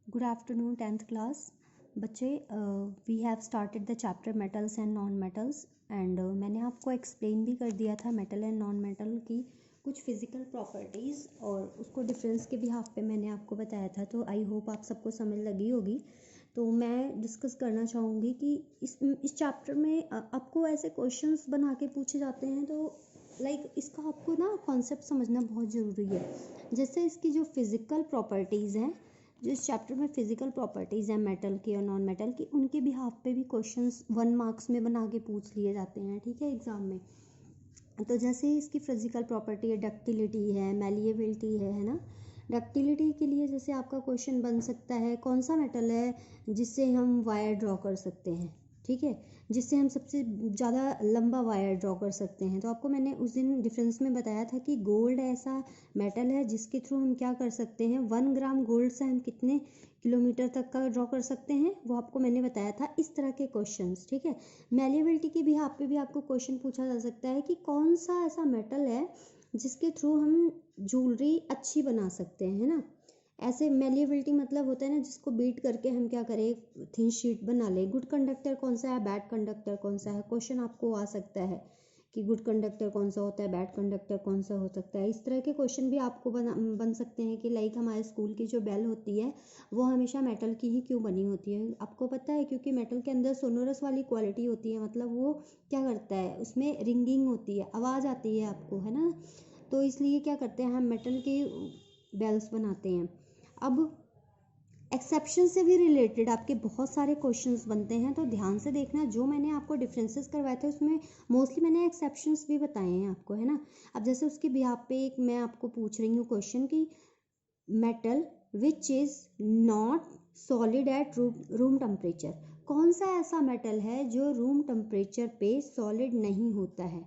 Good afternoon 10th class बच्चे। We have started the chapter metals and non metals and मैंने आपको explain भी कर दिया था मेटल एंड नॉन मेटल की कुछ फिज़िकल प्रॉपर्टीज़ और उसको डिफरेंस के बिहाफ पे मैंने आपको बताया था। तो आई होप आप सबको समझ लगी होगी। तो मैं डिस्कस करना चाहूँगी कि इस चैप्टर में आपको ऐसे क्वेश्चंस बना के पूछे जाते हैं, तो इसका आपको ना कॉन्सेप्ट समझना बहुत ज़रूरी है। जैसे इसकी जो फिज़िकल प्रॉपर्टीज़ हैं, जो इस चैप्टर में फिजिकल प्रॉपर्टीज़ हैं मेटल की और नॉन मेटल की, उनके बिहाफ पे भी क्वेश्चंस 1 मार्क्स में बना के पूछ लिए जाते हैं, ठीक है, एग्जाम में। तो जैसे इसकी फिजिकल प्रॉपर्टी है, डक्टिलिटी है, मैलिएबिलिटी है ना। डक्टिलिटी के लिए जैसे आपका क्वेश्चन बन सकता है कौन सा मेटल है जिससे हम वायर ड्रॉ कर सकते हैं, ठीक है, जिससे हम सबसे ज़्यादा लंबा वायर ड्रॉ कर सकते हैं। तो आपको मैंने उस दिन डिफरेंस में बताया था कि गोल्ड ऐसा मेटल है जिसके थ्रू हम क्या कर सकते हैं, 1 ग्राम गोल्ड से हम कितने किलोमीटर तक का ड्रॉ कर सकते हैं, वो आपको मैंने बताया था। इस तरह के क्वेश्चंस, ठीक है। मैलिएबिलिटी की भी आप पे भी आपको क्वेश्चन पूछा जा सकता है कि कौन सा ऐसा मेटल है जिसके थ्रू हम ज्वेलरी अच्छी बना सकते हैं, है ना। ऐसे मैलिएबिलिटी मतलब होता है ना, जिसको बीट करके हम क्या करें, थिन शीट बना ले। गुड कंडक्टर कौन सा है, बैड कंडक्टर कौन सा है, क्वेश्चन आपको आ सकता है कि गुड कंडक्टर कौन सा होता है, बैड कंडक्टर कौन सा हो सकता है। इस तरह के क्वेश्चन भी आपको बन सकते हैं कि हमारे स्कूल की जो बेल होती है वो हमेशा मेटल की ही क्यों बनी होती है। आपको पता है क्योंकि मेटल के अंदर सोनोरस वाली क्वालिटी होती है, मतलब वो क्या करता है, उसमें रिंगिंग होती है, आवाज़ आती है आपको, है ना। तो इसलिए क्या करते हैं, हम मेटल की बेल्स बनाते हैं। अब एक्सेप्शन से भी रिलेटेड आपके बहुत सारे क्वेश्चंस बनते हैं, तो ध्यान से देखना। जो मैंने आपको डिफरेंसेस करवाए थे उसमें मोस्टली मैंने एक्सेप्शंस भी बताए हैं आपको, है ना। अब जैसे उसके बिहाफ पे एक मैं आपको पूछ रही हूँ क्वेश्चन कि metal which is not solid at room temperature, कौन सा ऐसा मेटल है जो रूम टेम्परेचर पे सॉलिड नहीं होता है।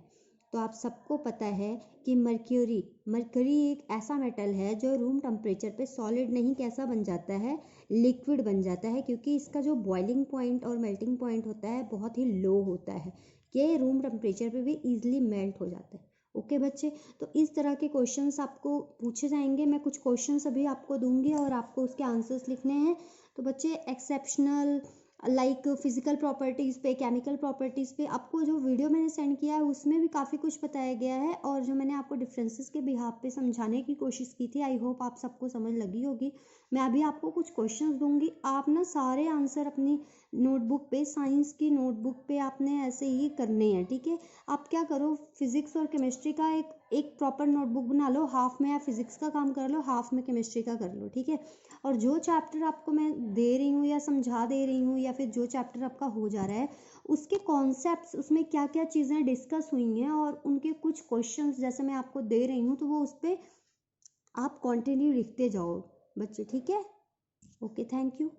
तो आप सबको पता है कि मर्क्यूरी एक ऐसा मेटल है जो रूम टेम्परेचर पे सॉलिड नहीं कैसा बन जाता है, लिक्विड बन जाता है, क्योंकि इसका जो बॉइलिंग पॉइंट और मेल्टिंग पॉइंट होता है बहुत ही लो होता है, कि रूम टेम्परेचर पे भी ईजिली मेल्ट हो जाता है। ओके बच्चे, तो इस तरह के क्वेश्चंस आपको पूछे जाएंगे। मैं कुछ क्वेश्चंस अभी आपको दूंगी और आपको उसके आंसर्स लिखने हैं। तो बच्चे एक्सेप्शनल फिजिकल प्रॉपर्टीज़ पे, केमिकल प्रॉपर्टीज़ पे आपको जो वीडियो मैंने सेंड किया है उसमें भी काफ़ी कुछ बताया गया है, और जो मैंने आपको डिफरेंसेस के बिहाफ पे समझाने की कोशिश की थी, आई होप आप सबको समझ लगी होगी। मैं अभी आपको कुछ क्वेश्चंस दूंगी, आप ना सारे आंसर अपनी नोटबुक पे, साइंस की नोटबुक पे आपने ऐसे ही करने हैं, ठीक है। आप क्या करो, फिजिक्स और केमिस्ट्री का एक प्रॉपर नोटबुक बना लो, हाफ में आप फिजिक्स का काम कर लो, हाफ में केमिस्ट्री का कर लो, ठीक है। और जो चैप्टर आपको मैं दे रही हूँ या समझा दे रही हूँ, या फिर जो चैप्टर आपका हो जा रहा है उसके कॉन्सेप्ट्स, उसमें क्या क्या चीज़ें डिस्कस हुई हैं और उनके कुछ क्वेश्चंस जैसे मैं आपको दे रही हूँ, तो वो उस पर आप कंटिन्यू लिखते जाओ बच्चे, ठीक है। Okay, thank you.